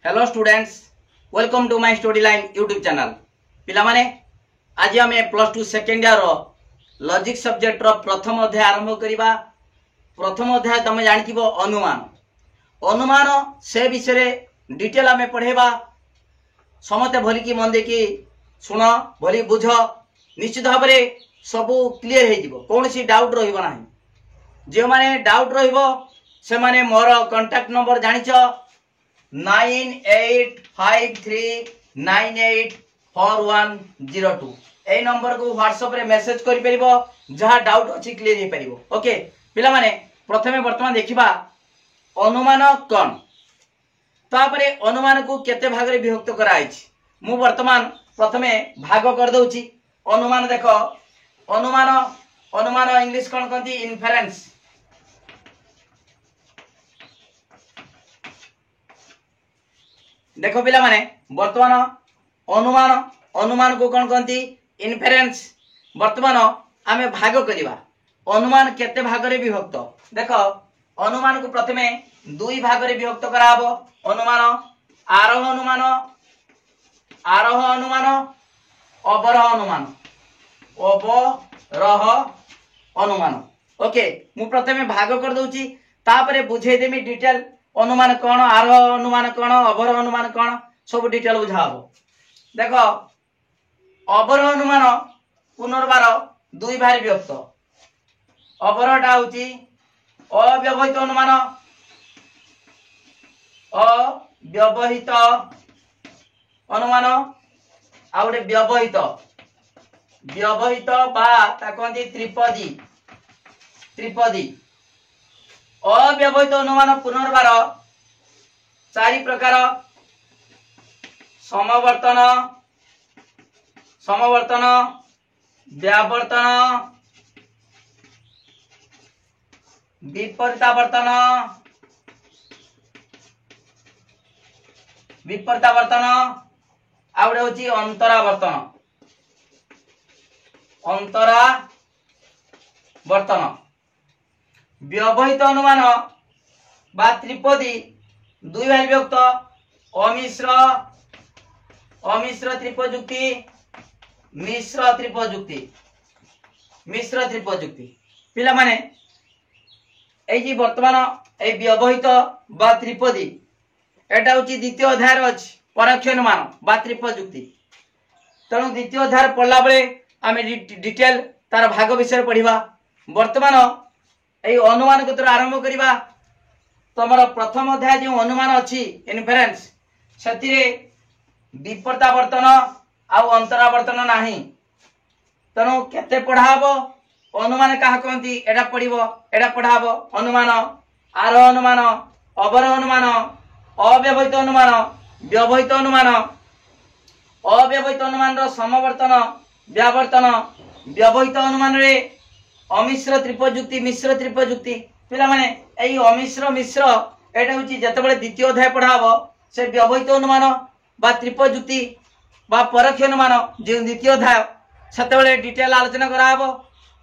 Hello students, welcome to my study line YouTube channel. पिला माने आज आम +2 सेकेंड ईयर लॉजिक सब्जेक्ट प्रथम अध्याय आरंभ करिबा। प्रथम अध्याय तुम जानिथिबो अनुमान। अनुमान से विषय डिटेल आम पढ़ेबा। समते भली की मन देखी सुन, भली बुझ, निश्चित भाव में सबू क्लियर हो जिवो, कौन सी डाउट रहिबो नाही। जे माने डाउट रहिबो से माने मोर कांटेक्ट नंबर जानिछ 9853984102 ए नंबर को व्हाट्सएप रे मैसेज करि परिबो, जहा डाउट अछि क्लियर हे परिबो। ओके पिला माने प्रथमे वर्तमान देखिबा अनुमान कोन, तापरे अनुमान को केते भाग रे विभक्त करा आइछि। मु वर्तमान प्रथमे भाग कर दउछि। अनुमान देखो, अनुमान अनुमान इंग्लिश कोन कहती इन्फेरेंस। देखो पिला माने वर्तमान अनुमान अनुमान को कौन कहती इन्फेरेंस। वर्तमान आमे भाग करिबा। अनुमान केते भाग रे विभक्त देखो, अनुमान को प्रथमे दुई भाग रे विभक्त कराबो। अनुमान आरोह अनुमान, आरोह अनुमान, अवरोह अनुमान, अवरोह अनुमान। ओके मु प्रथमे भाग कर दउची, तापरे बुझे देमी डिटेल अनुमान कौन, आरोह अनुमान कौन, अवरोह अनुमान कौन, सब डिटेल बुझाबो। देखो अवरोह अनुमान पुनर्बार दुई भाग विभक्त। अवरोहटा होची अव्यवहित अनुमान, अव्यवहित अनुमान आ गोटे व्यवहित, व्यवहित बा ता कहती त्रिपदी। त्रिपदी अव्यवहित अनुमान पुनर्बार चारि प्रकार: समवर्तन, समवर्तन, व्यावर्तन, विपरीतावर्तन, विपरीतावर्तन आ गोटे होची अंतरावर्तन। अंतरावर्तन व्यवहित अनुमान बा त्रिपदी दुई भाग विभक्त: अमिश्र, अमिश्र त्रिपजुक्ति, मिश्र त्रिपजुक्ति, मिश्र त्रिपजुक्ति। पिला माने ए जी वर्तमान ए व्यवहित बा त्रिपदी एटा होची द्वितीय अध्याय अछि परोक्ष अनुमान बा त्रिपजुक्ति। तेणु द्वितीय अध्याय पढ़ला बेले आमे डिटेल तार भाग विषय पढ़िबा। वर्तमान ए अनुमान को आरंभ करिबा। तमर प्रथम अध्याय जो अनुमान अछि इन्फेरेंस, सेतिरे विपरीतावर्तन आ अंतरावर्तन नाही। तेणु केते पढ़ाबो, अनुमान काहा कहंती एडा पढ़िबो, एडा पढ़ाबो। अनुमान आरोह अनुमान, अवरोह अनुमान, अव्यवहित अनुमान, व्यवहित अनुमान, अव्यवहित अनुमान रो समवर्तन, व्यावर्तन, व्यवहित अनुमान रे अमिश्र त्रिपजुक्ति, मिश्र त्रिपजुक्ति। पिला माने एई अमिश्र मिश्र एटा होची जतेबेले द्वितीय अध्याय पढ़ाबो से व्यवहित अनुमान बा त्रिपजुक्ति बा परोक्ष अनुमान जे द्वितीय अध्याय सेतेबेले डिटेल आलोचना कराबो।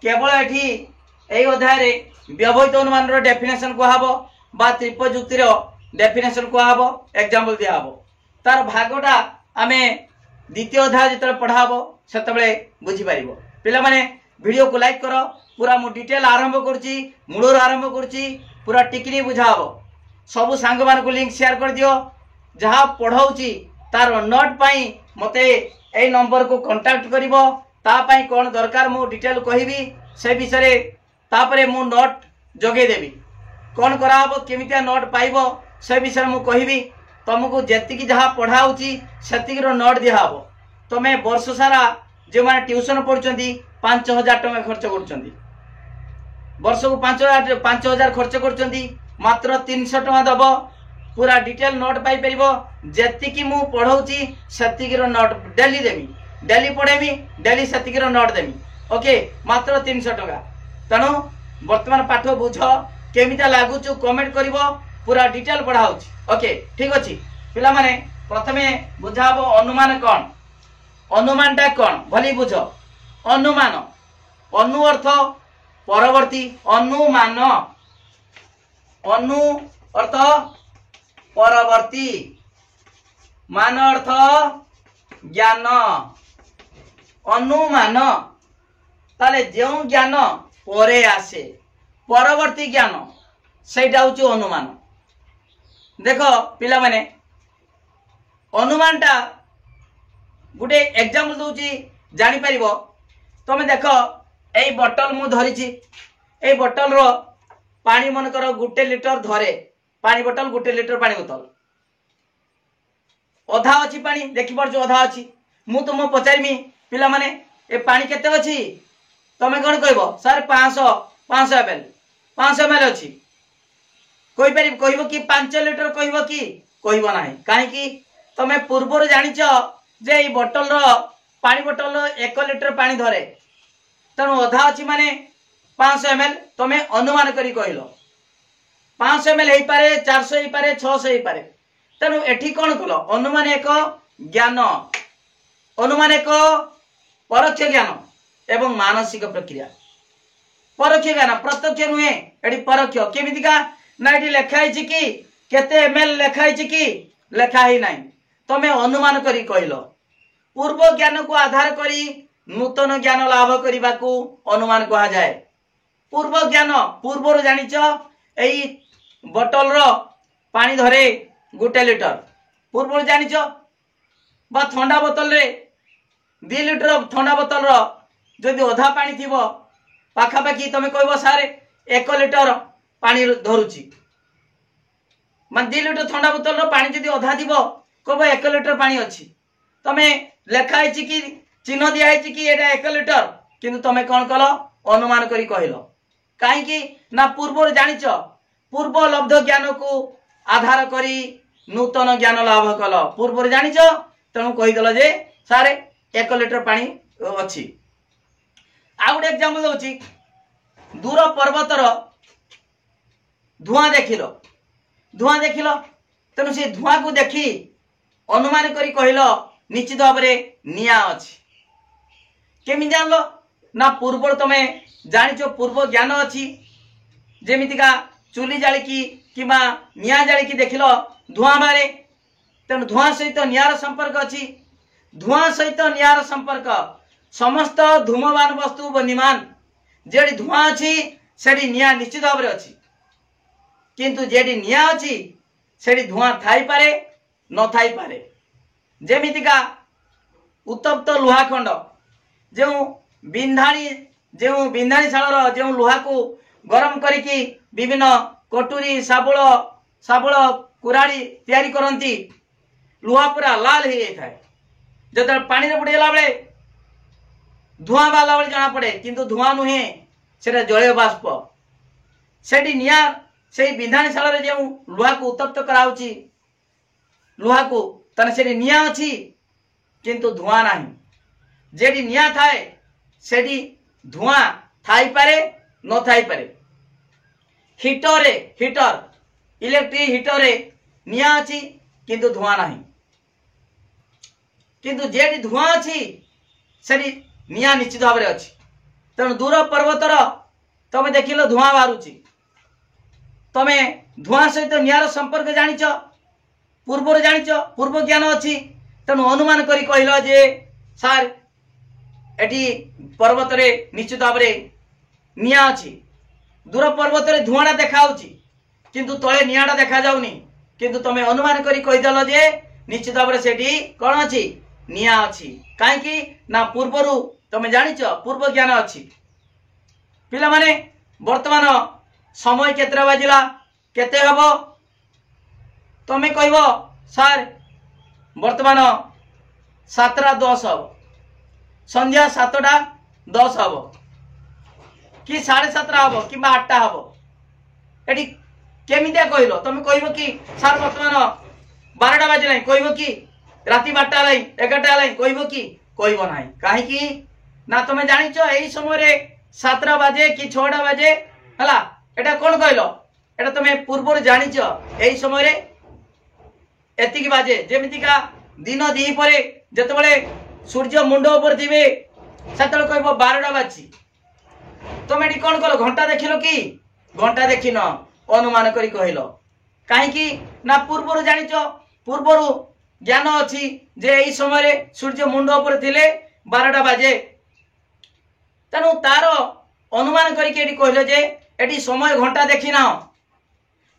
केवल एठी एई अध्याय रे व्यवहित अनुमान रो डेफिनेशन कोहाबो बा त्रिपजुक्ति रो डेफिनेशन कोहाबो, एग्जांपल दियाबो। तार भागटा आमे द्वितीय अध्याय जते पढ़ाबो सेतेबेले बुझी पारिबो। पिला माने वीडियो को लाइक करो। पूरा मु डिटेल आरंभ करूची, मूलर आरंभ करूची, पूरा टिकनी बुझाबो। सबु सांग मान को लिंक शेयर कर दियो। जहा पढ़ाउची तार नोट पाई मते ए नंबर को कांटेक्ट करिवो। ता पाई कोन दरकार मु डिटेल कहिबी से विषय तापरे मु नोट जोगे देबी। कोन कराबो, केमितिया नोट पाइबो से विषय मु कहिबी। तुमको जेतिकी जहा पढ़ाउची सेतिकी रो नोट दिहाबो। तमे वर्ष सारा जे माने ट्यूशन पढुचंती 5000 टका खर्च करूचंती, वर्ष को 5000 खर्च करूचंती, मात्र 300 टका दबो, पूरा डिटेल नोट पाई परिबो। जेतिकी मु पढौची सेतिकी रो नोट डेली देमी, डेली पढेमी, डेली सेतिकी रो नोट देमी। ओके मात्र 300 टका। तणु वर्तमान पाठ बुझ, केमिता लागुचु कमेंट करिवो, पूरा डिटेल पढाउची। ओके ठीक अछि पिला माने प्रथमे बुझाबो अनुमान कोन। अनुमानटा कोन भली बुझ। अनुमान अनु अर्थ परवर्ती, अनुमान अनु अर्थ परवर्ती, मान अर्थ ज्ञान अनुमान ताले जो ज्ञान परे आसे परवर्ती ज्ञान सेटा हूँ अनुमान। देख पिला माने अनुमान टा गोटे एग्जांपल दूची जानी परिबो। तमे देख एई बोतल मु धरिची एई बोतल रो पानी मन कर 1 लिटर धरे पानी बोतल 1 लिटर पानी बोतल अधा अच्छी पानी देखि पड़छ अधा अच्छी मु तुम पचारमी पिला माने ए पानी केते अछि तमे कोन कहबो सर 500 ml अछि कोई पारि कहबो कि 5 लिटर कहबो कि कहबो नाही काहे कि तमे पूर्वर जानिछ जे ए बोतल रो पानी बोतल रो 1 लिटर पानी धरे तनु अधा अछि माने 500 ml तमे अनुमान करी कहलो 500 ml हेई पारे 400 हेई पारे 600 हेई पारे तेणु एठी कौन कल अनुमान एक ज्ञान अनुमान एक परोक्ष ज्ञान एवं मानसिक प्रक्रिया। परोक्ष ज्ञान प्रत्यक्ष नुहे एटी परोक्ष केमितिका ना एटी लेखाई कि केते एमएल लेखाई कि लेखाई नाही तमे अनुमान करी कहलो पूर्व ज्ञान को आधार करी नूतन ज्ञान लाभ करने को अनुमान कहा जाए। पूर्व ज्ञान पूर्वर जानिच एई बोतल रो पानी धरे 1 लिटर पूर्व जानिच बा ठंडा बोतल रे 2 लिटर ठंडा बोतल रो जदि अधा पानी थिबो पाखापाखि तमे कहबो सारे 1 लिटर पानी धरुची मान 2 लिटर ठंडा बोतल रो पानी जदि अधा थिबो कहबो 1 लिटर पानी अछि तमे लेखाई कि चिन्ह दिया है कि एटा 1 लिटर किंतु तमे कौन कल अनुमान करी कहलो काहे कि ना पूर्व जानिच पूर्व लब्ध ज्ञान को आधार करी नूतन ज्ञान लाभ कल पूर्व जानिच तेणु कहीदेल जे सारे 1 लिटर पानी अच्छी। आ गोटे एग्जांपल दउची दूर पर्वतर धुआं देखिल तेणु से धुआं को देखी अनुमान करी कहलो निश्चित भाव में निया अच्छी केमी जानलो ना पूर्व तमे जानिच पूर्व ज्ञान अच्छी जेमितिका चुली जालिकी किमा निया जालिकी देखिलो धुआं बारे तेणु धुआं सहित नियार संपर्क अच्छी धुआं सहित नियार संपर्क समस्त धूमवान वस्तु बनिमान जेडी धुआं अच्छी सेडी निया निश्चित भाव में अच्छी किंतु जेडी निया अच्छी सेडी धुआं थाई पारे न थाई पारे। जेमितिका उत्तप्त लुहा खंड जो बिंधाणी शाल जो लुहा को गरम करिकी विभिन्न कटुरी साबुल कुराड़ी तैयारी करती लुहा पूरा लाल हो जाए जो पानी रे बुड़ेला बेले धुआं बाला बेले जना पड़े किंतु धुआं नुहे से जलीय बाष्प सेठी निया से बिंधाणी शाल जो लुहा को उत्तप्त कराउची लुहा को तने सेठी निया अच्छी किंतु धुआं नाही जेडी निया थाए सेठी धुआं थाई पारे न थाई पारे। हीटर इलेक्ट्रिक हीटर निया अच्छी किंतु धुआं नाही किंतु जेडी धुआं अच्छी सेठी निया निश्चित भाव में अच्छी तेणु दूर पर्वतर तमे देखिल धुआं बाहरुची तमे धुआं सहित नियार संपर्क जानिच पूर्वर जानिच पूर्व ज्ञान अच्छी तेणु अनुमान करी कहल जे सार एटी पर्वत रे निश्चित भाव में निया अच्छी दूर पर्वत रे धुआं देखा किंतु तले नियाटा देखा जाउनी किंतु तमे अनुमान करी कहीदेल जे निश्चित भाव में सेठी कौन अच्छी निया अच्छी कहीं ना पूर्वर तमे जानिच पूर्व ज्ञान अच्छी। पिला माने वर्तमान समय केतरा बाजिला केते हबो तमे कहबो सार वर्तमान 7:10 हम संध्या 7:10 हम कि 7:30 हम कि 8टा हम एटी केमितिया कहलो तमे कहबो कि सार वर्तमान 12टा बाजिला कहबो कि राति 12टा लाई 11टा लाई कहबो कि कहबो नाही काहे कि ना तमे जानिचो एई समय रे 7टा बाजे कि 6टा बाजे हला एटा कोन कहलो एटा तमे पूर्वर जानिचो एई समय रे एतिकी बाजे जेमितिका दिन दी परे जतबेले सूर्य मुंड ऊपर थिबे सेतले कहबो 12टा बाजी तमे एटी कोन कलो घंटा देखिलो कि घंटा देखिनो अनुमान करी कहलो काहे कि ना पूर्वर जानिचो पूर्वर ज्ञान अच्छी जे यही समय सूर्य मुंड उपर थिले 12टा बाजे तेणु तार अनुमान करके कहले जे एटी समय घंटा देखी ना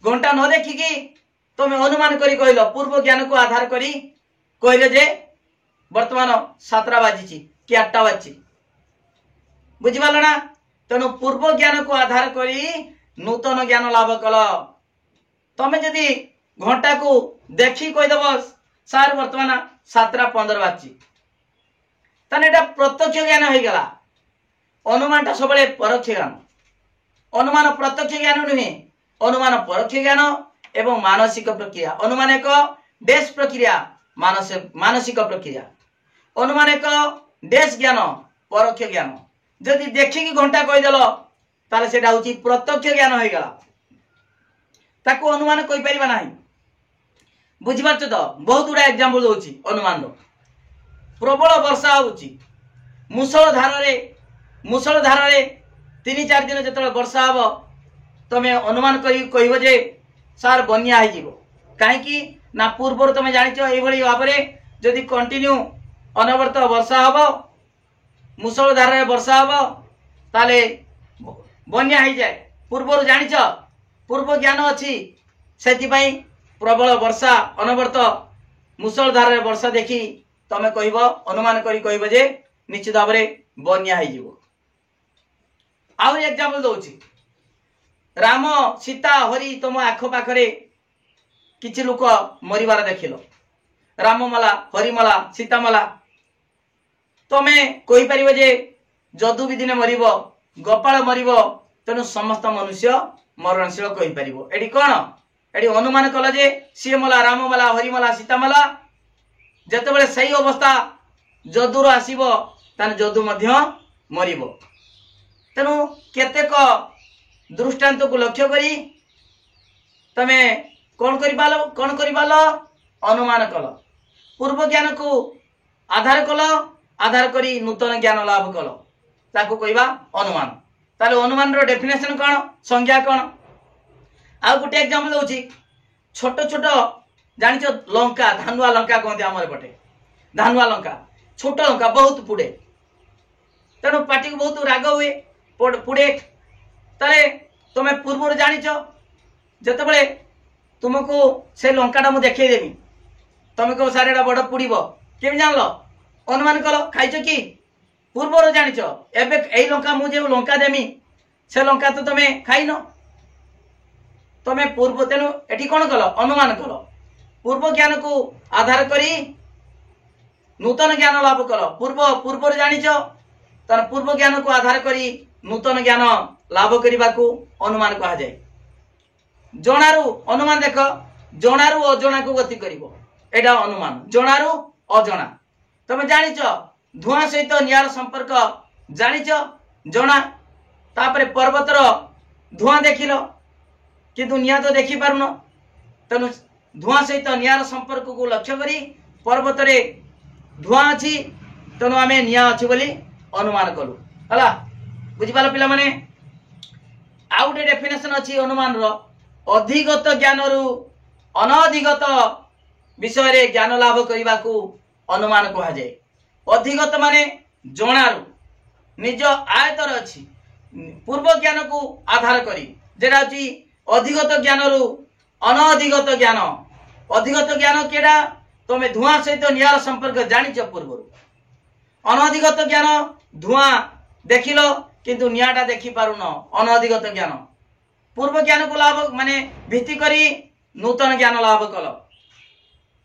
घंटा न देखिकी तुम अनुमान करी कहल पूर्व ज्ञान को आधार करी कहले जे वर्तमान 7टा बाजी कि 8टा बाजी बुझिपाल ना तेणु पूर्व ज्ञान को आधार करी नूतन ज्ञान लाभ कल तमें जदि घंटा को देखी कहीदेव सार वर्तमान 7:15 बाजी ताने प्रत्यक्ष ज्ञान हो गला अनुमान सब परोक्ष ज्ञान अनुमान प्रत्यक्ष ज्ञान नुहे अनुमान परोक्ष ज्ञान एवं मानसिक प्रक्रिया अनुमान एक डेस प्रक्रिया मानसिक प्रक्रिया अनुमान एक डेस ज्ञान परोक्ष ज्ञान जदि देखिकी घंटा कहीदेल ताले सेटा होची प्रत्यक्ष ज्ञान हो गला ताको अनुमान कहि परिबा नाही बुझिपारछ तो बहुत गुड़ा एग्जांपल दोची अनुमान रो प्रबल वर्षा होची मुसळ धारे 3-4 दिन जतले वर्षा हबो तमे अनुमान करी कहबो जे सार बन्या हो जीवो काहेकि ना पूर्वर तमे जानिछो एई भली भाबरे जदि कंटिन्यू अनवर्त वर्षा हबो मुसळ धारे वर्षा हबो ताले बन्या हो जाए पूर्वर जानिछो पूर्व ज्ञान अच्छी से प्रबल वर्षा अनवर्त मुसळ धारे वर्षा देखी तमे कहब अनुमान करी कहब जे निश्चित भाव बन्या हो जीवो आउ एग्जांपल दउची राम सीता हरि तुम आख पाखरे किछि लोक मरिबार देखिल राम मला हरि मला सीता मला तमे कहि परिबो जे जदु भी दिने मरिबो गोपाल मरिबो तेणु समस्त मनुष्य मरणशील कहि परिबो एडी कोन एडी अनुमान कल जे सी मला राम मला हरि मला सीता मला जतबेले सही अवस्था जदुर आसीबो ताने जदु मध्य मरिबो तेणु केतेक दृष्टांत को लक्ष्य करी तमे कौन करिबाल अनुमान कल पूर्व ज्ञान को आधार कल आधार करी नूतन ज्ञान लाभ कल ताको कहबा अनुमान ताले अनुमान रो डेफिनेशन कौन संज्ञा कौन आ गोटे एग्जांपल दउची छोट छोट जानिछ लंका धानुआ लंका कहते आमर पटे धानुआ लंका छोट लंका बहुत पुड़े तेणु पार्टी को बहुत राग हुए पुड़े ताले तुम पूर्व जानिछ जतबेले तुमको से लंकाटा मु देखै देबी तुम कहो सारे एटा बड़ पुड़ीबो केमि जानलो अनुमान कल खाइछ कि पूर्वर जानिछ एबे एई लंका मु जे लंका देमी से लंका तो तुम खाइनो तुम पूर्व तेणु एटी कौन कल अनुमान कल पूर्व ज्ञान को आधार करी नूतन ज्ञान लाभ कल पूर्व जानिछ तार पूर्व ज्ञान को आधार करी नूतन ज्ञान लाभ करने को अनुमान कहा जाए जणारू अनुमान देख जणारू अजणा को गति करिवो एटा अनुमान जणारू अजणा तुम जानिछ धुआं सहित निआर संपर्क जानिछ जणा तापरे पर्वतर धुआं देखिल किंतु निआ तो देखि पारुन तेणु धुआं सहित निआर संपर्क को लक्ष्य करी पर्वत रे धुआं अछि तेणु आमे निआ अछि बोली अनुमान कलु हला बुझिपाल पिला माने आउ गए डेफिनेशन अच्छी अनुमान रो अधिगत ज्ञान रु अनधिगत विषय रे ज्ञान लाभ करने को अनुमान कहा जाए अधिगत माने जणारू निज आयतर अच्छी पूर्व ज्ञान को आधार करी जेटा अछि अधिगत ज्ञान रु अनधिगत ज्ञान अधिगत ज्ञान केडा तुम धुआं सहित निआर संपर्क जानिछ पूर्व अनधिगत ज्ञान धुआं देखिल किंतु निआटा देखि पारुन अनधिगत ज्ञान पूर्व ज्ञान को लाभ माने भित्ति करी नूतन ज्ञान लाभ कल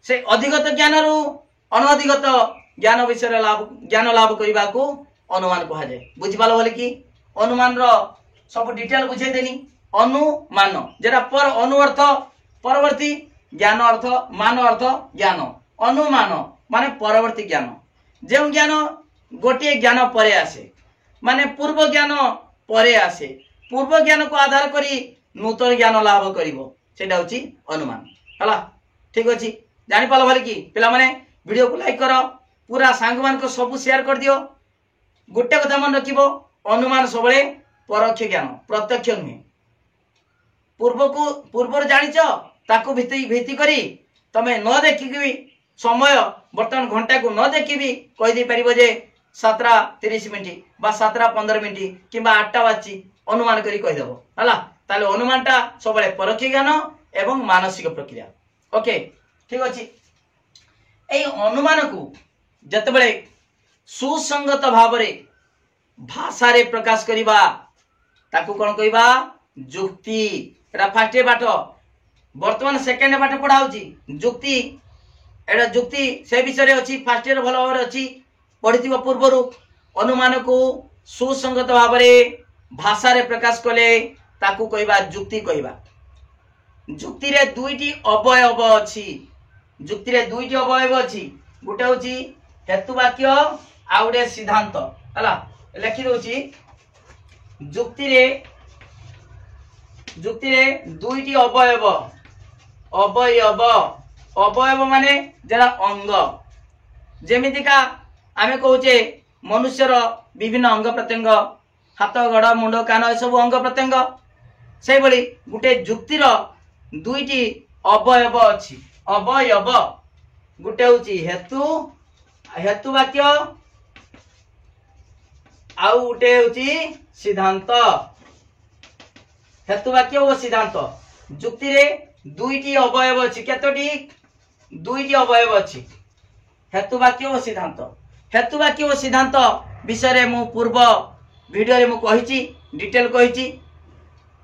से अधिगत ज्ञान रु अनधिगत ज्ञान विषय ज्ञान लाभ करने को अनुमान कहा जाए बुझिपाल बोले कि अनुमान रो सब डिटेल बुझे देनी अनुमान जेटा पर अनु अर्थ परवर्ती ज्ञान अर्थ मान अर्थ ज्ञान अनुमान माने परवर्ती ज्ञान जो ज्ञान गोटे ज्ञान परे आसे माने पूर्व ज्ञान परे आसे पूर्व ज्ञान को आधार करी नूतन ज्ञान लाभ करिवो सेटा होची अनुमान हला ठीक अछि जानि पालो भले कि पिला माने वीडियो को लाइक करो पूरा सांग मान को सब शेयर कर दियो गोटे कथा मन रखिबो अनुमान सबले परोक्ष ज्ञान प्रत्यक्ष नुहे पूर्व को पूर्वर जानिछ ताको भित्ति करी तमे न देखि समय बर्तमान घंटा को न देखी भी कहीदे पार जे 7:30 बा 7:15 कि 8टा बाजी अनुमान करी कहीदेव है ताले अनुमानटा सब परखी ज्ञान एवं मानसिक प्रक्रिया। ओके ठीक अच्छे यही अनुमान को जतबले सुसंगत भाव भाषा रे प्रकाश करिबा ताकू कौन कहबा जुक्ति। एटा फास्ट बाट वर्तमान सेकेंड बाट पढ़ा जुक्ति एटा जुक्ति से विषय अच्छी फास्ट ईयर भल भाव अच्छी पढ़ी पूर्वर अनुमान को सुसंगत भाव भाषा रे प्रकाश कले ताकू कहबा जुक्ति कहबा। जुक्ति रे दुईटी अवयव अच्छी जुक्ति रे दुईटी अवयव अच्छी गोटे हूँ हेतुवाक्य आ गोटे सिद्धांत है लिखि दउची जुक्ति रे दुईटी अवयव अवयव अवयव माने जरा अंग जेमितिका आमे कहूचे मनुष्यर विभिन्न अंग प्रत्यंग हाथ गोड़ मुंड कान ए सब अंग प्रत्यंग से भली गुटे जुक्तिर दुईटी अवयव अच्छी अवयव गुटे हूँ हेतु हेतुवाक्य आउ गोटे हूँ सिद्धांत हेतुवाक्य और सिद्धांत जुक्ति रे दुईटी अवयव अच्छी केतोटी दुईटी अवयव अच्छी हेतुवाक्य और सिद्धांत हेतुवाक्य और सिद्धांत विषय मु पूर्व वीडियो रे मु कहिची डिटेल कहिची।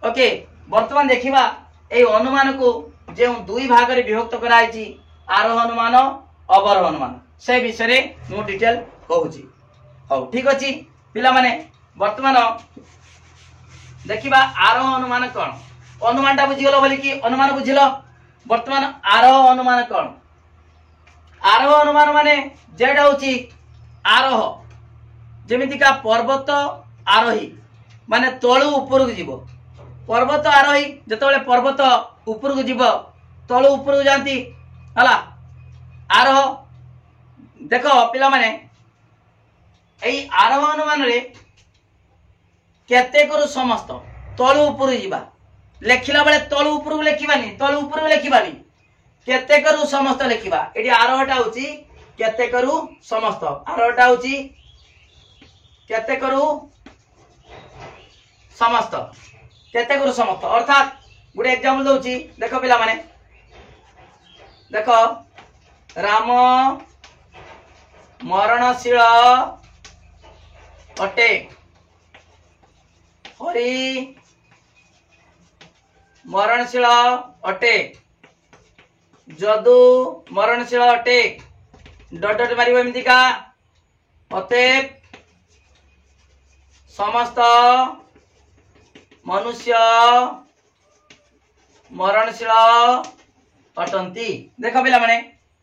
ओके वर्तमान देखिबा ए अनुमान को जे दुई भाग रे विभक्त कराइची आरोह अनुमान अवरोह अनुमान से विषय मु डिटेल कहूची। हो ठीक अछि पिला माने वर्तमान देखिबा आरोह अनुमान कौन अनुमानटा बुझीगल बोली कि अनुमान बुझिल वर्तमान आरोह अनुमान कौन आरोह अनुमान माने जेटा होची आरोह जेमितिका पर्वत आरोही माने तळु ऊपर को जीव पर्वत आरोही जतबेले पर्वत ऊपर को जीव तळु ऊपर को जाती हला आरोह देख पिला माने एई आरोह अनुमान रे केते करू समस्त तळु ऊपर जीवा लेखिला बेले तळु ऊपर को लेखिबानी तळु ऊपर को लेखिबानी केते करू समस्त लेखिबा एटी आरोहटा होची केते करू समस्त आरोहटा होची केते करू समस्त केते करू समस्त अर्थात गुडे एग्जांपल दउची देखो पिला माने देखो राम मरणशील अटे हरि मरणशील अटे जदू मरणशील अटे डट डट मारिबो एमिति का अतएव समस्त मनुष्य मरणशील अटंती। देख पिला माने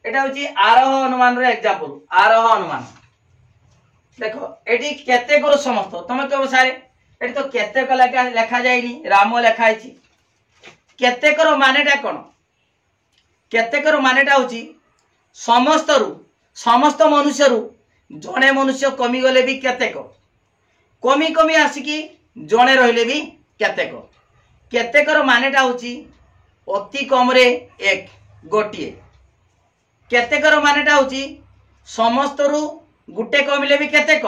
एटा होची आरोह अनुमान रे एग्जांपल आरोह अनुमान देखो एटी केते करू समस्त तमे कहबो सारे एटी तो केते को लेखा जायनी राम लेखा आइची केते करो मानेटा कोन केते करो मानेटा होची समस्त मनुष्य रु जणे मनुष्य कमी गले भी केतेक कमी कमी आसिकी जणे रहिले भी केतेक केतेकर मानेटा होची अति कम रे एक गोटिए केतेकर मानेटा होची समस्त रु गुटे कमिले भी केतेक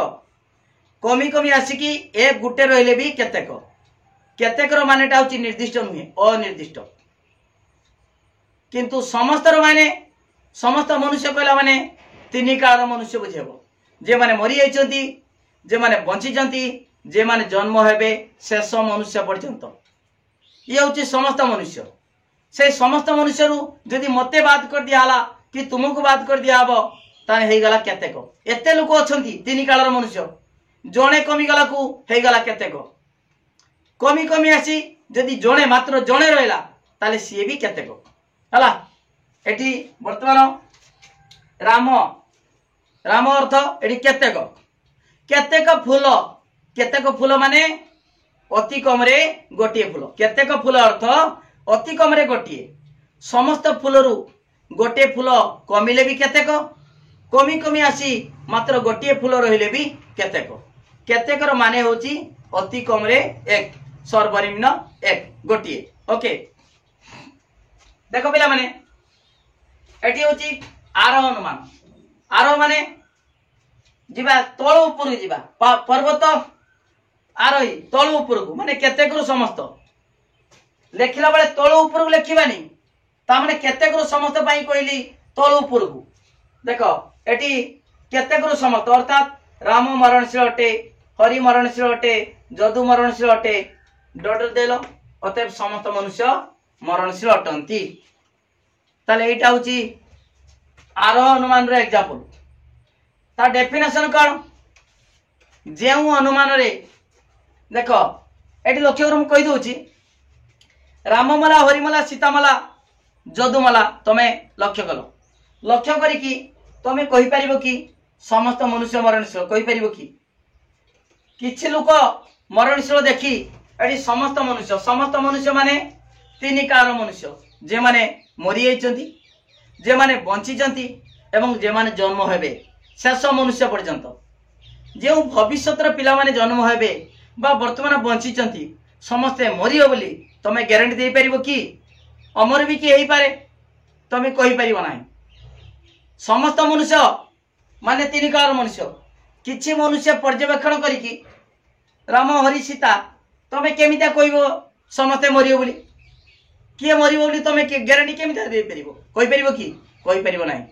कमी कमी आसिकी एक गुटे रहिले भी केतेक केतेकर मानेटा होची निर्दिष्ट नुहे अनिर्दिष्ट किंतु समस्तर माने समस्त मनुष्य कहला माने तीन काल मनुष्य बुझेबो जे माने मरि जाइछंती जे माने बंची जंती जे माने जन्म हेबे शेष मनुष्य पर्यंत ये होची समस्त मनुष्य से समस्त मनुष्य रु यदि मते बात कर दिया हला कि तुमको बात कर दिया हबो ताने हेई गला केतेक एते लोक अछंती तीन कालर मनुष्य जणे कमी गला को हेई गला केतेक कमी कमी आसी यदि जणे मात्र जणे रहला ताले सी भी केतेक हला एटी वर्तमान राम राम अर्थ एटी केतेक केतेक फूल माने अति कम रे गोटिए फूल केतेक फूल अर्थ अति कम रे गोटिए समस्त फूल रु गोटे फूल कमिले भी केतेक कमी कमी आसी मात्र गोटिए फूल रहिले भी केतेक केतेकर माने होची अति कम रे एक सर्वनिम्न एक गोटिए। ओके देखो पिला माने एटी होची आरोह अनुमान आरोह माने जीवा तल ऊपर जीवा पर्वत आरोही तल ऊपर को माने केते गुरु समस्त लेखिला बेले तल ऊपर को लेखिबानी ता माने केते गुरु समस्त पाई कहली तल ऊपर को देखो एटी केते गुरु समस्त अर्थात राम मरणशील अटे हरि मरणशील अटे जदु मरणशील अटे डॉटर देलो अतएव समस्त मनुष्य मरणशील अटंती ताले एटा होची आरोह अनुमान रो एग्जांपल ता डेफिनेशन कौन जेउ अनुमान रे देखो एटी लक्ष्य करू कहि दोची राममला हरिमला सीतामला जदुमला तमे लक्ष्य कलो लक्ष्य करी तमे कहि परिबो कि समस्त मनुष्य मरणशील कहि परिबो कि किछि लोक मरणशील देखी एटी समस्त मनुष्य माने तीन कार मनुष्य जे माने मरी जाइछंती जे माने बंची जंती एवं जे माने जन्म हेबे शेष मनुष्य पर्यंत जो भविष्य पिला माने जन्म हेबे बा वर्तमान बंची जंती समस्ते मरियो बोली तमे ग्यारंटी दे परिबो कि अमर भी कि हेई पारे तमे कहि परिबो नाही समस्त मनुष्य माने तीन कार मनुष्य किछि मनुष्य पर्यवेक्षण करिकी राम हरि सीता तमे केमिता कहबो समस्ते मरियो बोली किए मरिबो बोली तमे के ग्यारंटी केमिता दे परिबो कहि परिबो कि कहि परिबो नाही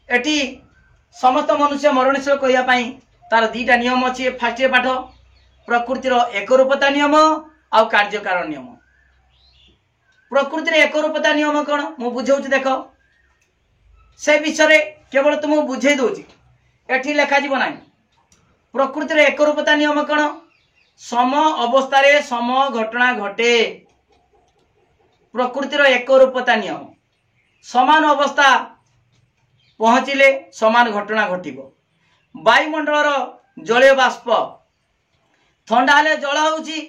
एटी समस्त मनुष्य मरणशील कहया पई तार दीटा नियम अछि फास्ट पाठ प्रकृतिर एक रूपता नियम आ कार्य कारण नियम प्रकृतिर एक रूपता नियम कौन मु बुझाऊँ देख से विषय केवल तुम बुझे दूची एठी लेखा जीव ना प्रकृतिर एक रूपता नियम कौन सम अवस्था सम घटना घटे प्रकृतिर एक रूपता नियम समान अवस्था पहुँचले समान घटना घटिबो वायुमंडल जलीय बाष्प ठंडा हेले जल होउची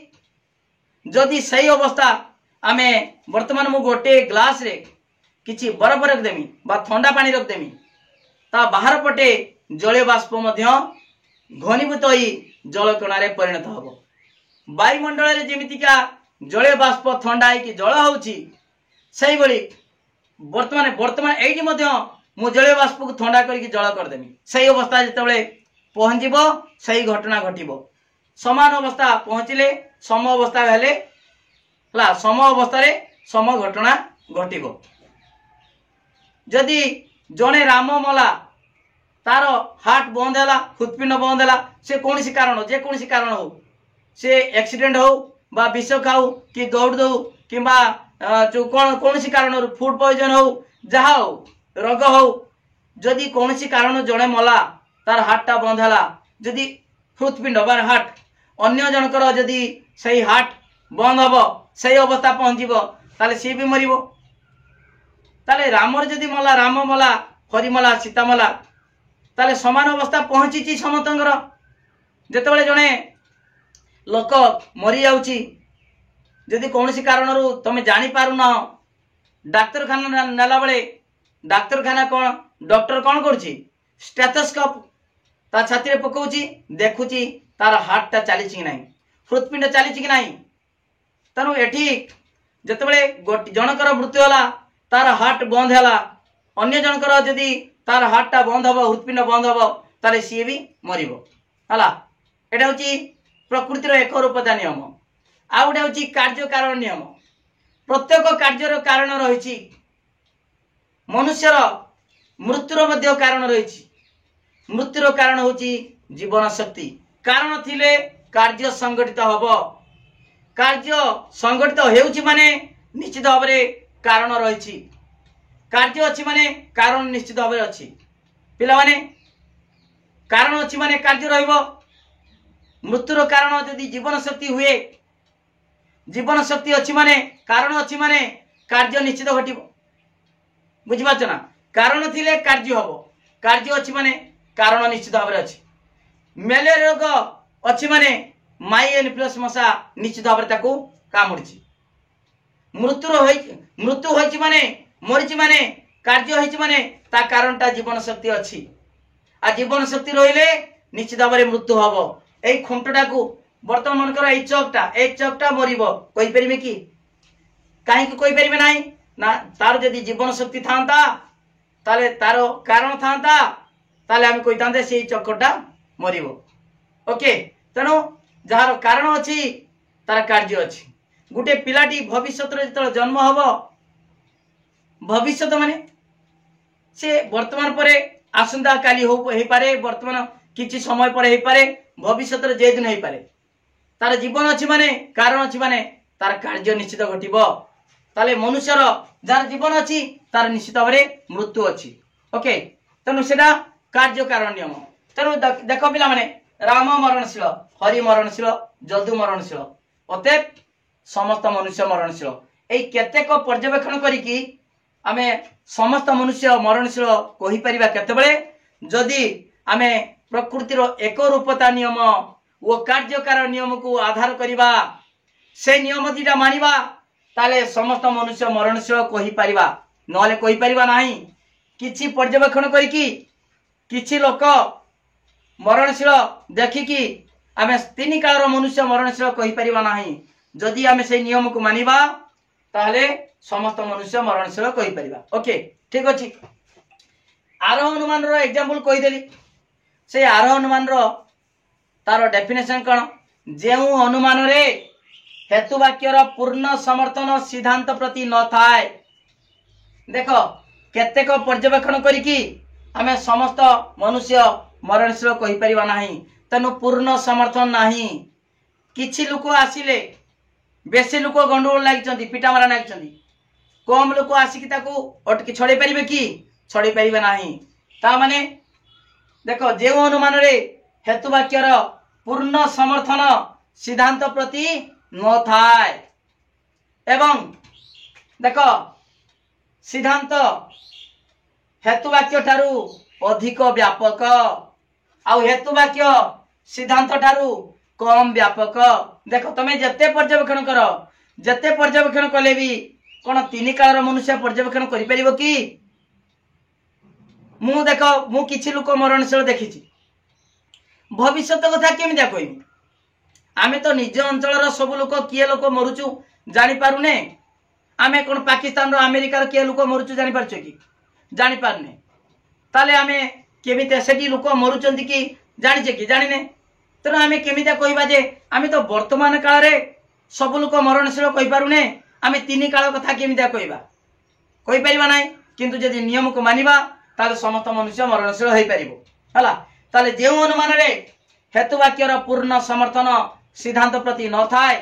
जदि सही अवस्था आमे वर्तमान मु गोटे ग्लास रे किछि बरफ रख देमी बा ठंडा पानी रख देमी ता बाहर पटे जलीय बाष्प मध्य घनीभूत होई जल कणारे परिणत हबो वायुमंडल रे जेमितिका जलीय बाष्प ठंडा है कि जल होउची सही बली वर्तमान एठी मध्य मु जलीय बाष्प को ठंडा करके जल कर देमी सही अवस्था जेतेबेले पहुंचीबो सही घटना घटिबो समान अवस्था पहुंचले सम अवस्था हेले ला सम अवस्था रे सम घटना घटिबो जदि जने राम मला तार हार्ट बंद है हृत्पिंड बंद है से कौन सी कारण जे कौन सी कारण हो से एक्सीडेंट हो बा विष खाऊ कि दौड़ दौ कि जो कौन सी कारण फूड पॉइजन हो जहा हो रोग हो जदि कौन सी कारण जड़े मला तार हार्टा बंद है जदि हृत्पिंड बार हार्ट अन्य जनकर जदि सही हार्ट बंद हम सही अवस्था पहुंचब ताले सी भी मरिबो ताले रामर जदि मला राम मला हरि मला सीता मला ताले समान अवस्था पहुंची समतंगर जेतेबेले जने लोक मरी जाउची जदि कौन सी कारण तुम जानी पारुन डाक्तरखाना नेला बेले डाक्तरखाना कौन डॉक्टर कौन करुची स्टेथोस्कोप ता छाती रे पकाउची देखुची तार हार्टटा चली कि नहीं हृत्पिंड चली कि नहीं तेणु एठी जेतेबेले जनकर मृत्यु होला तार हार्ट बंद है अन्य जनकर जदि तार हार्टटा बंद हम हृत्पिंड बंद हम ताले सी भी मरिबो हला एटा होची प्रकृतिर एक रूपता नियम आ गोटे होची कार्य कारण नियम प्रत्येक कार्यर कारण रही मनुष्यर मृत्युर मध्य कारण रही मृत्युर कारण होची जीवन शक्ति कारण थिले कार्य संगठित हब कार्य संगठित हेउची माने निश्चित भाव में कारण रही कार्य अच्छी माने कारण निश्चित भाव में अच्छी पिला माने कारण अच्छी माने कार्य रहिबो मृत्युर कारण यदि जीवन शक्ति हुए जीवन शक्ति अच्छी माने कारण अच्छी माने कार्य निश्चित घटिबो बुझिपाच ना कारण थिले कार्य हबो कार्य अच्छी माने कारण निश्चित भाव में अच्छी मलेरिया रोग अच्छी माने माई इन्फ्लुएंस मशा निश्चित भाव में कामुड़ी मृत्यु होइछि माने मरिछि माने कार्य होइछि माने ता कारणटा जीवन शक्ति अच्छी आ जीवन शक्ति रहिले निश्चित भाव में मृत्यु हबो ए खुंटटा को बर्तमान मनकर ए चौकटा मरिबो कहि परिबे कि काहे को कहि परिबे नाही ना तार यदि जीवन शक्ति थांता ताले तारो कारण था ताले आम कही से चक्रटा मरिबो। ओके तेणु जार कारण अच्छी तार कार्य अच्छी। गोटे पिलाटी भविष्य जो जन्म हम भविष्य माने से वर्तमान पर आसंता काली हो पारे वर्तमान किछि समय पर हो पारे भविष्य जे दिन हो पारे तार जीवन अच्छी माने कारण अच्छी माने तार कार्य निश्चित घटिबो। ताले मनुष्यर जार जीवन अच्छी तार निश्चित भाव मृत्यु अच्छी। ओके तेणु सेटा कार्य कारण नियम। तेणु देख पिला माने राम मरणशील हरि मरणशील जदु मरणशील अतएव समस्त मनुष्य मरणशील। एई केतेक पर्यवेक्षण करिकी आमे समस्त मनुष्य मरणशील कहि परिबा केतेबेले जदि आमे प्रकृतिर एक रूपता नियम ओ कार्यकार नियम को आधार करिबा से नियम दिटा मानिबा ताले समस्त मनुष्य मरणशील कहि परिबा नले कहि परिबा नाही। किछि पर्यवेक्षण करिकी किछि लोक मरणशील देखिकी आमे तीन कालर मनुष्य मरणशील कहि परिबा नाही। जदि आमे से नियम को मानिबा ताले समस्त मनुष्य मरणशील कहि परिबा। ओके ठीक अछि। आरोह अनुमान रो एग्जांपल कहि देली से आरोह अनुमान रो तार डेफिनेशन कोन जेउ अनुमान रे हेतु वाक्यर पूर्ण समर्थन सिद्धांत प्रति न थाए। देखो केतेक पर्यवेक्षण करिकी आमे समस्त मनुष्य मरणशील कहि परिबा नाही तेनु पूर्ण समर्थन नाही। किछि लोक आसिले बेसी लोक गंडगोल लागिचंती पिटा मारा लागिचंती कम लोक आसिकी ताकू अटकी छड़े परिबे कि छड़े परिबे नाही। ता माने देखो जेउ अनुमान रे हेतु वाक्यर पूर्ण समर्थन सिद्धांत प्रति न थाए एवं देखो सिद्धांत हेतु वाक्य ठारू अधिक व्यापक आउ हेतु वाक्य सिद्धांत ठारू कम व्यापक। देखो तमे जत्ते पर्यवेक्षण करो जत्ते पर्यवेक्षण कले भी कोन तीन कालर मनुष्य पर्यवेक्षण करि परिबो कि मु देखो मु किछि लोक मरणशील देखिछि भविष्यत कथा केमिदा कहिबी आमे तो निज अंचल सब लोक किए लोक मरुचु जानि पारुने। आमे कोन पाकिस्तान रो अमेरिका रो किए लोक मरुचु जानि पारछो कि जानि पारने ताले आमे केमिते सेठी लोक मरुचंती कि जानिछे कि जानिने। तेणु आमे केमिता कहबा जे आमे तो वर्तमान काल रे सब लोक मरणशील कहि पारुने आमे तीन काल कथा केमिता कहबा कहि परिबा नाही। किंतु यदि नियम को मानिबा ताले समस्त मनुष्य मरणशील होई परिबो हला। ताले जेउ अनुमान रे हेतु वाक्यर पूर्ण समर्थन सिद्धांत प्रति न थाए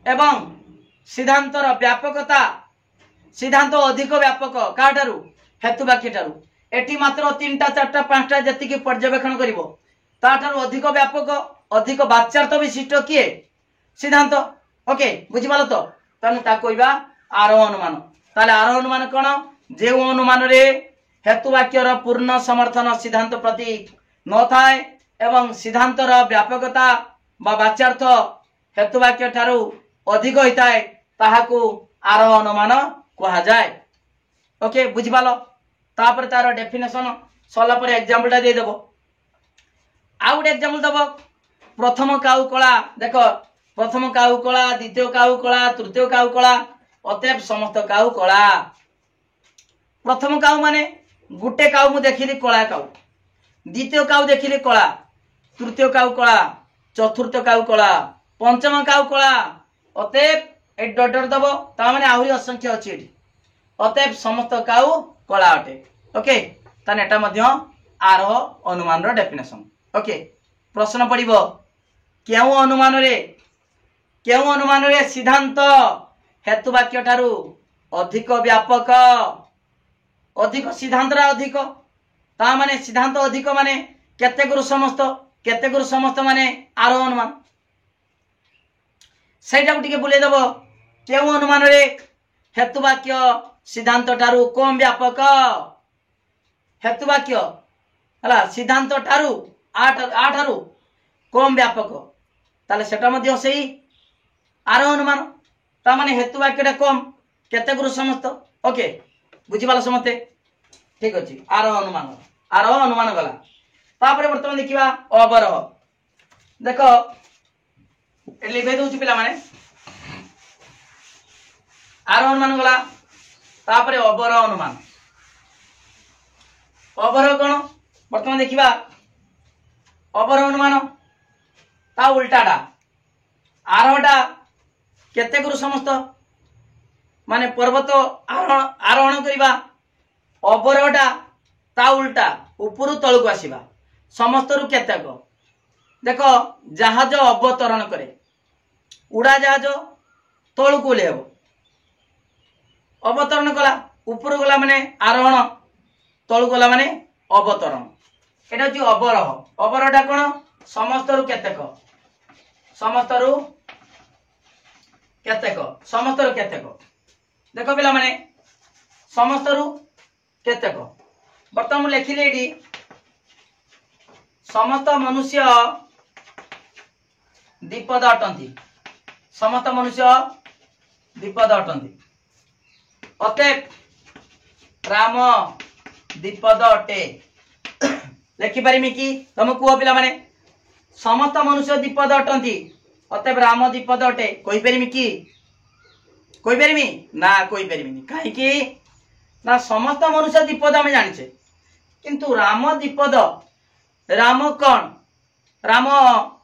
एवं सिद्धांतर व्यापकता सिद्धांत अधिक व्यापक काठारु हेतु वाक्य ठारु एटी मात्र 3टा 4टा 5टा जति की पर्यवेक्षण करिवो ताठारु अधिक व्यापक अधिक वाच्यार्थ विशिष्ट किए सिद्धांत। ओके बुझिबालो तो तनु ता कहबा आरोह अनुमान। ताले आरोह अनुमान कोन जेउ अनुमान रे हेतु वाक्यर पूर्ण समर्थन सिद्धांत प्रति न थाए एवं सिद्धांतर व्यापकता बा वाच्यार्थ हेतु वाक्य ठारू अधिक होइताए ताहाकू आरोह अनुमान कहा जाए। ओके बुझिबालो तापर तार डेफिनेशन सला पर एग्जांपल टा दे देबो। आ गुटे एग्जांपल देबो प्रथम काउ कला देखो प्रथम काउ कला द्वितीय काउ कला तृतीय काउ कला अतएव समस्त काउ कला। प्रथम काउ माने गुटे काउ मु देखिली कला काउ द्वितीय काउ देखिली कला तृतीय काउ कला चतुर्थ काउ कला पंचम काउ कला अतएव ए डॉट दबो ता माने आहुरी असंख्य अछि एठी अतएव समस्त काउ कला अटे। ओके ताने एटा मध्य आरोह अनुमान रो डेफिनेशन। ओके प्रश्न पड़िबो केउ अनुमान रे सिद्धांत हेतु वाक्य ठारू अधिक व्यापक अधिक सिद्धांत रा अधिक ता माने सिद्धांत अधिक माने केते गुरु समस्त माने आरोह अनुमान सेटा गुटिके बुले दबो केउ अनुमान रे हेतु वाक्य सिद्धांत ठारू कम व्यापक हेतु वाक्य हला सिद्धांत ठारू आठारू कम व्यापक ताले सेटा मध्ये सेही आरोह अनुमान ता माने हेतु वाक्यटा कम केते गुरु समस्त। ओके बुझिबाला समते ठीक अछि। आरोह अनुमान गला तापरे वर्तमान देखिबा अवरोह। देखो ए लिखै दउछि पिला माने आरोह अनुमान गला तापरे अवरोह अनुमान। अवरोह कौन बर्तमान देखा अवरोह अनुमान ता उल्टाटा आरोहटा केते गुरु समस्त माने पर्वत आरोहण करवा अवरोहटा ता उल्टा उपरु तलू आसवा समस्त रु केतेक देख जहाज अवतरण करे उड़ा जहाज तलू को ओह्लैब अवतरण कला ऊपर गला माने आरोहण तलू गला माने अवतरण एटा होची अवरोह अवरोहटा कोन समस्त रु केतेक समस्त रु केतेक देख पिला माने समस्त रु केतेक बर्तमान मु लिखिली एटी समस्त मनुष्य द्विपद अटंती समस्त मनुष्य द्विपद अटंती अतएव राम द्विपद अटे लिखिपारि कि तुम कुह पिला माने समस्त मनुष्य द्विपद अटंती अतएव राम द्विपद अटे कहीपरि कि कहीपरि ना कहीपरि कहीं ना समस्त मनुष्य द्विपद आम जाने किंतु राम द्विपद राम कौन राम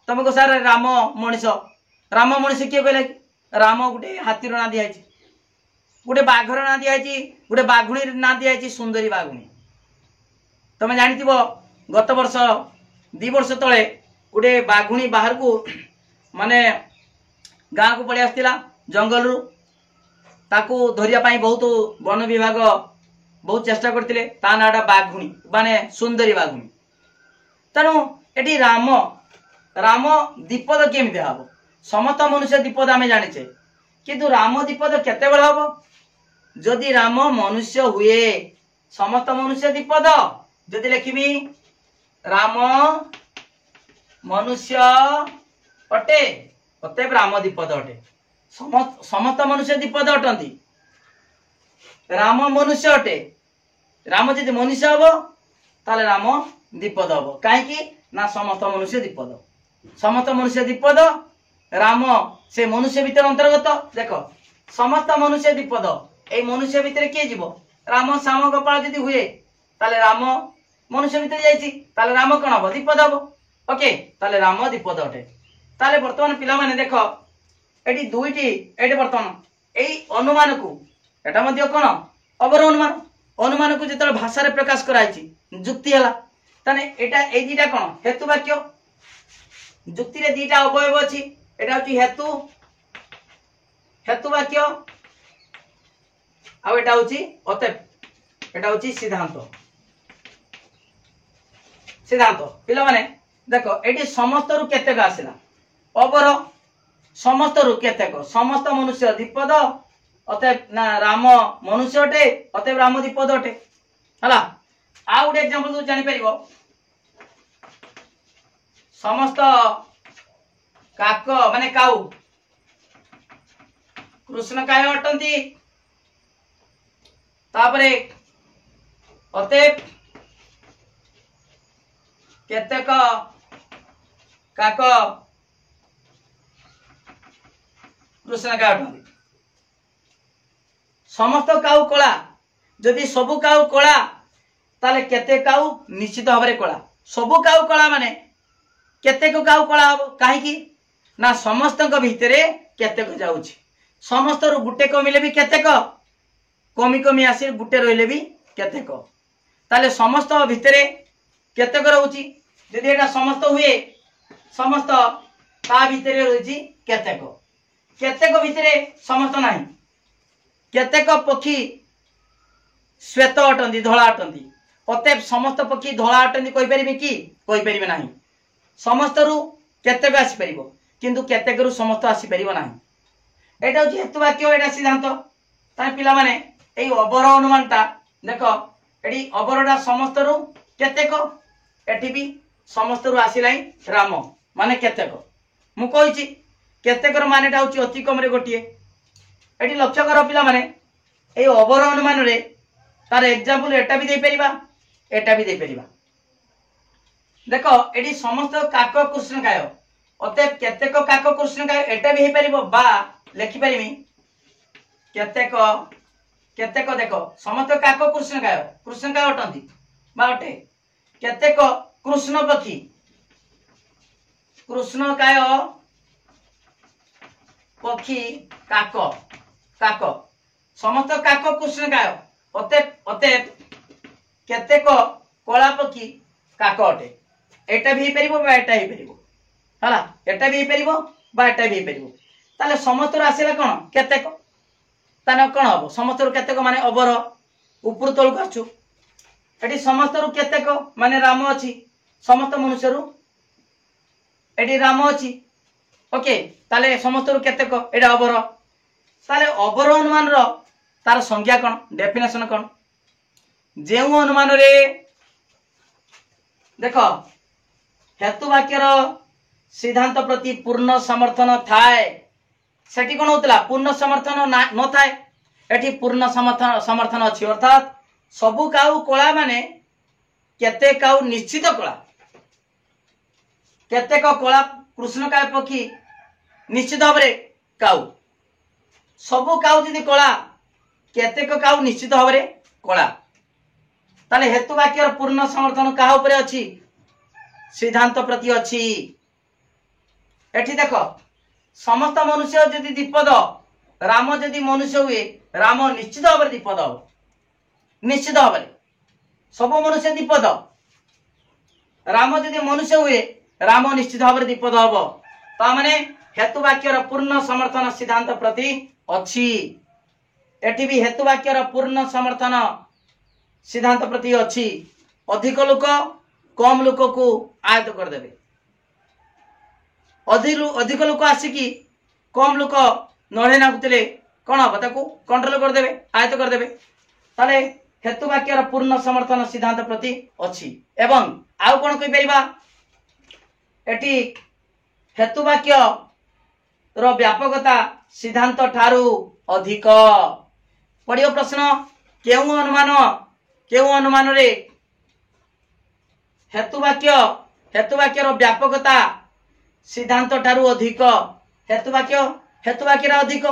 तुमको सार राम मनीष किए कहला कि राम गोटे हाथीर ना दिखाई गोटे बाघर ना दिखाई गोटे बाघुणी ना दिखाई सुंदरी बाघुणी तुम जानी गत वर्ष 2 वर्ष तले गोटे बाघुणी बाहर को माने गाँ को पलि आसला जंगल रु ताकू धरिया पाई बहुत वन विभाग बहुत चेष्टा करते ता नाटा बाघुणी माने सुंदरी बाघुणी तेणु एटी राम राम द्विपद केमती हम समस्त मनुष्य द्विपद आम जाने किंतु राम द्विपद केते बेला हम जदि राम मनुष्य हुए समस्त मनुष्य द्विपद जदि लिखिबी राम मनुष्य अटे अतएव राम द्विपद अटे समस्त मनुष्य द्विपद अटंती राम मनुष्य अटे राम जदि मनुष्य हम ताले राम द्विपद हम कहीं ना समस्त मनुष्य द्विपद राम से मनुष्य भितर अंतर्गत देख समस्त मनुष्य द्विपद ए मनुष्य भितर किए जीव राम श्याम गोपाल यदि हुए ताले राम मनुष्य भितर जाइछि ताले राम कौन हम द्विपद हम ओके ताले राम द्विपद अटे ताले वर्तमान पिला माने देख एटी दुईटी एटी वर्तमान एई अनुमान को एटा मध्य कोन अवरोह अनुमान को जेतल भाषा रे प्रकाश कराइछि जुक्ति हला ताने एटा ए दीटा कोन हेतु वाक्य जुक्ति रे दीटा अवयव अछि एटा होछि हेतु वाक्य आ एटा होछि अतएव एटा होछि सिद्धांत पिला माने देखो एटी समस्त रु केतेक आसिला अवरोह समस्त रु केतेक समस्त मनुष्य द्विपद अतएव ना राम मनुष्य अटे अतएव राम द्विपद अटे हला आ गोटे एग्जांपल तू जानि परिबो समस्त काक माने काऊ कृष्ण काय अटंती तापरे अतएव केतेक काक कृष्ण काय अटंती समस्त काऊ कला जदि सबु काऊ कला ताले केते काऊ निश्चित भाव में कला सबु काऊ कला माने केतेक काऊ कला हम कहीं ना समस्त भितर केतेक जाउछि समस्त रु गुटे कमिले भी केतेक कमी कमी आसी गुटे रहिले भी केतेक ताले समस्त भितर केतेक रहउछि यदि एटा समस्त हुए समस्त ता भितर रहउछि केतेक केतेक भितर समस्त नाही केतेक पक्षी श्वेत अटंती धला अटंती अतएव समस्त पक्षी धला अटंती कहि परिबे कि कहि परिबे नाही समस्त रु केतेक आसी परिबो किंतु केतेक रु समस्त आसी परिबो नाही एटा होछि हेतु वाक्य एटा सिद्धांत ताने पिला माने एई अवरोह अनुमानटा देखो एडी अवरोहटा समस्त रु केतेक एठी भी समस्त रु आसिलाई राम माने केतेक मु कहिछि केतेकर मानेटा होछि अति कम रे गोटिए एटी लक्ष्य कर पिला माने ए अवरोह अनुमान रे तार एग्जांपल एटा भी दे परिबा एटा भी दे परिबा देखो एटी समस्त काक कृष्ण काय अतएव केतेक काक कृष्ण काय एटा भी हे परिबो बा लिखि परिमी केतेक केतेक देखो समस्त काक कृष्ण काय अटंती बा अटे केतेक कृष्ण पक्षी कृष्णकाय पक्षी काक काक समस्त काक कृष्णकाय अतेब अतेब केतेक कला पक्षी काक अटे एटा भी परिबो बा एटा ही परिबो हला एटा भी परिबो बा एटा भी परिबो ताले समस्त आसीला कोन केतेक ताने कोन हबो समस्त केतेक माने अबर ऊपर तळक आछु एटी समस्त केतेक माने राम अछि समस्त मनुष्य रु एटी राम अछि ओके ताले समस्त केतेक एटा अबर ताले अबर अनुमान रो तार संज्ञा कोन डेफिनेशन कोन जेउ अनुमान रे देखो हेतु वाक्यर सिद्धांत प्रति पूर्ण समर्थन थाए सेठी कोन होतला पूर्ण समर्थन न थाए एठी पूर्ण समर्थन अछि अर्थात सबु काउ कोला माने केते काउ निश्चित कोला केते को कोला कृष्ण काय पक्षी निश्चित भाबरे काउ सबु काउ जदि कोला केते को काउ निश्चित भाबरे कोला ताले हेतु वाक्यर पूर्ण समर्थन काहा ऊपर अछि सिद्धांत प्रति अछि एठी देखो समस्त मनुष्य यदि द्विपद राम यदि मनुष्य हुए राम निश्चित भाव द्विपद हो निश्चित भाव सब मनुष्य द्विपद राम यदि मनुष्य हुए राम निश्चित भाव द्विपद हम ता माने हेतु वाक्यर पूर्ण समर्थन सिद्धांत प्रति अछि एठी भी हेतु वाक्यर पूर्ण समर्थन सिद्धांत प्रति अछि अधिक लोक कम लोक को आयत कर देबे अधिक लोक आसिकी कम लोक नढ़े नाकुतले कौन हम ताकू कंट्रोल कर देबे आयत कर देबे ताले हेतु वाक्यर पूर्ण समर्थन सिद्धांत प्रति अछि एवं आउ कोन कहि परिबा एटी हेतु वाक्य रो व्यापकता सिद्धांत ठारू अधिक पडियो प्रश्न केउ अनुमान रे हेतु वाक्य रो व्यापकता सिद्धांत ठारू अधिक हेतु वाक्य अधिक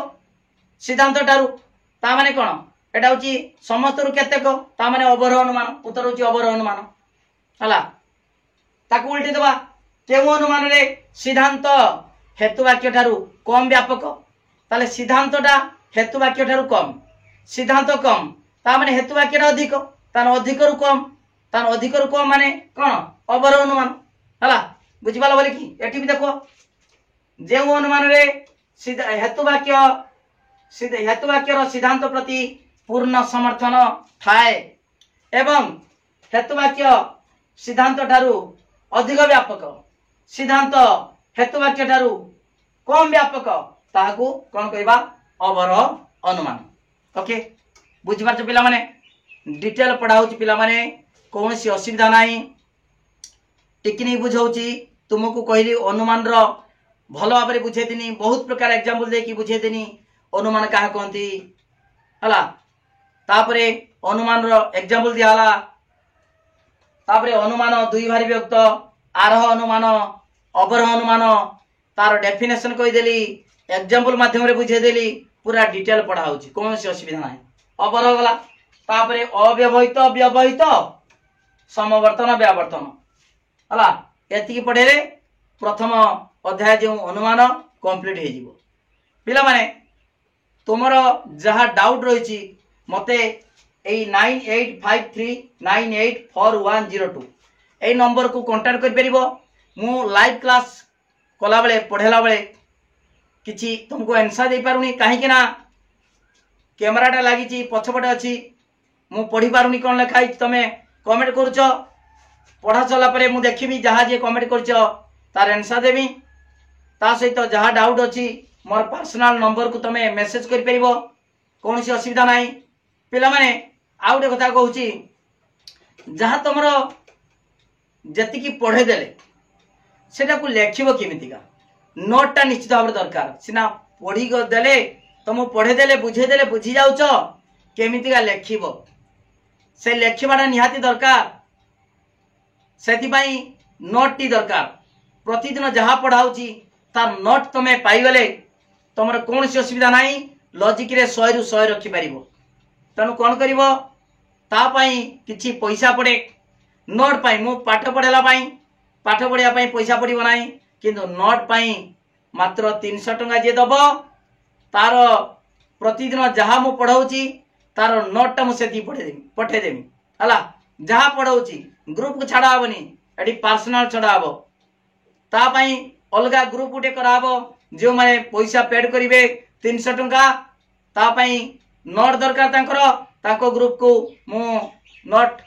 सिद्धांत ठारू ता माने कोन एटा होची समस्त रु केतेक ता माने अबर अनुमान उत्तर होची अबर अनुमान हला ताकू उल्टी देबा केउ अनुमान रे सिद्धांत हेतु वाक्य ठारू कम व्यापक ताले सिद्धांतटा हेतु वाक्य ठारू कम सिद्धांत कम ता माने हेतु वाक्य अधिक तान अधिक रु कम माने कोन अबर अनुमान हला बुझिबाला बोले कि एठी भी देखो जेउ अनुमान रे हेतु वाक्य रो सिद्धांत प्रति पूर्ण समर्थन थाए एवं हेतु वाक्य सिद्धांत ठारू अधिक व्यापक सिद्धांत हेतु वाक्य ठारू कम व्यापक ताहाकू कोन कहबा अबर अनुमान ओके बुझिबार पिला माने डिटेल पढ़ाउची पिला माने कोनसी असुविधा नाही टिकनी बुझाउची तुमको कहली अनुमान रो भलो भाबरे बुझेदिनी बहुत प्रकार एग्जांपल दे कि बुझेदिनी अनुमान काहा कहंती हला तापरे अनुमान रो एग्जांपल दियाला तापरे अनुमान दुई भारी व्यक्त आरोह अनुमान अवरोह अनुमान तार डेफिनेशन कहि देली एग्जांपल माध्यम रे बुझे देली पूरा डिटेल पढ़ा होची कोनसी असुविधा नाही अवरोह गला तापरे अव्यवहित व्यवहित समवर्तन व्यावर्तन हला एति की पढ़े रे प्रथम अध्याय जो अनुमान कंप्लीट हे जिवो पिला माने तुमरो जहा डाउट रहिची मते ए 9853984102 ए नंबर को कांटेक्ट कर परिबो मु लाइव क्लास कला बेले पढ़ेला बेले किछि तुमको आंसर दे पारुनी काहे कि ना कैमराटा लागिची पछपटे अछि मु पढ़ी पारुनी कोन लेखाई तमे कमेंट करूचो पढ़ा चला परे मु देखिबी जहा जे कमेंट करचो तार आंसर देबी ता सहित जहा डाउट अछि मोर पर्सनल नंबर को तमे मेसेज कर परिबो कोनसी असुविधा नाही पिला माने आउटे कथा कहूची जहा तमरो जति की पढ़े देले सेटा को लेखिबो केमितिका नोटटा निश्चित भाव दरकार सिना पढ़ी ग देले तुम पढ़े देले बुझे देले बुझी जाउचो केमितिका लेखिबो से लेखिबाटा निहाती दरकार सेति पई नोट टी दरकार प्रतिदिन जहा पढ़ाउची तार नोट तमे पाई गले तमर कोनसी असुविधा नाही लॉजिक रे 100 रु 100 रखि परिबो तनु कोन करिवो ता पई किछि पैसा पड़े नोट पाई मु पाठ पढ़ेला पाई पाठ पढ़िया पाई पैसा पड़िबो नाही किंतु नोट पाई मात्र 300 टंका जे दबो तार प्रतिदिन जहाँ मु पढ़ाऊची तार नोट टा मुझे पठेदेमी हला जहाँ पढ़ाऊची ग्रुप को छाड़ा हबनी एटी पर्सनल छाड़ा हबो ता पाई अलगा ग्रुप गुटे कराबो जो माने पैसा पेड करिवे 300 टंका ता पाई नोट दरकार तांकर ताको ग्रुप को मु नोट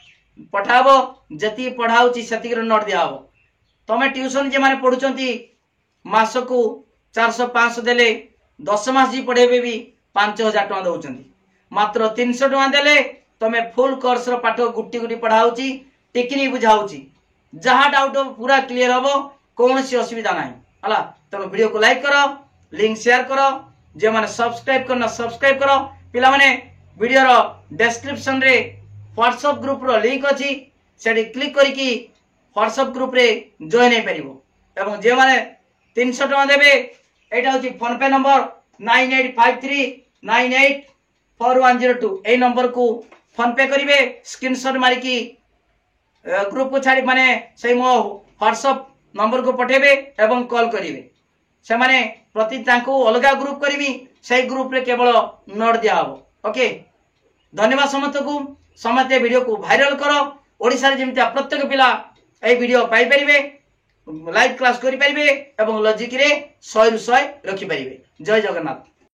पठाबो जति पढ़ाऊची सेति नोट दियाबो तमे ट्यूशन जे माने पढुचंती मास को 400-500 देले 10 मास जी पढ़ेबे भी 5000 टका दउचंती मात्र 300 टका देले तमे फुल कोर्स रो पाठ गुटी गुटी पढ़ाऊची टेक्निक बुझाऊची जहाँ डाउट पूरा क्लियर हबो कौन सी असुविधा नाही हला तमे वीडियो को लाइक करो लिंक शेयर करो जे माने सब्सक्राइब करना सब्सक्राइब करो पिला माने वीडियो रो डिस्क्रिप्शन रे व्हाट्सएप ग्रुप रो लिंक अछि सेडी क्लिक करी कि व्हाट्सएप ग्रुप रे जॉइन हे परिबो एवं जे माने 300 टका देबे एटा होची फोन पे नंबर 9853984102 ए नंबर को फोन पे करिवे स्क्रीनशॉट मारी कि ग्रुप को छाड़ी माने से मो व्हाट्सएप नंबर को पठेबे एवं कॉल करिवे से माने प्रति तांको अलगा ग्रुप करिवि से ग्रुप रे केवल नोट दिया हबो ओके धन्यवाद समस्त को समते वीडियो को वायरल करो ओडिसा रे जेमति प्रत्येक पिला ए वीडियो पाई परिवे लाइव क्लास करि परिवे एवं लॉजिक रे 100 रु 100 रखि परिवे जय जगन्नाथ।